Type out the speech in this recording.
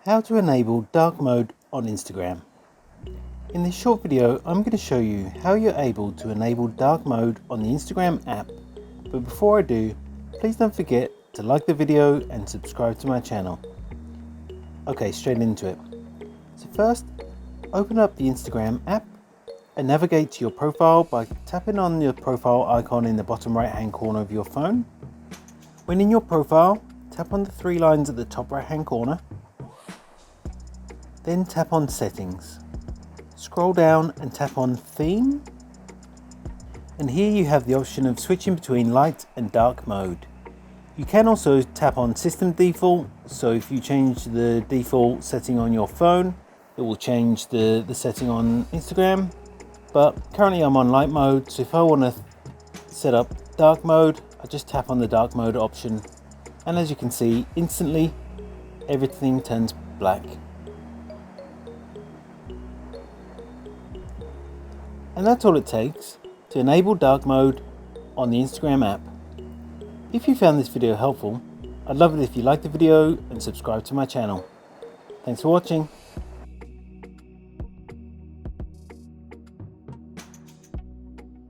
How to enable dark mode on Instagram. In this short video, I'm going to show you how you're able to enable dark mode on the Instagram app. But before I do, please don't forget to like the video and subscribe to my channel. Okay, straight into it. So first, open up the Instagram app and navigate to your profile by tapping on your profile icon in the bottom right hand corner of your phone. When in your profile, tap on the three lines at the top right hand corner. Then tap on Settings. Scroll down and tap on Theme. And here you have the option of switching between light and dark mode. You can also tap on System Default, so if you change the default setting on your phone, it will change the setting on Instagram. But currently I'm on light mode, so if I want to set up dark mode, I just tap on the dark mode option. And as you can see, instantly everything turns black. And that's all it takes to enable dark mode on the Instagram app. If you found this video helpful, I'd love it if you liked the video and subscribe to my channel. Thanks for watching.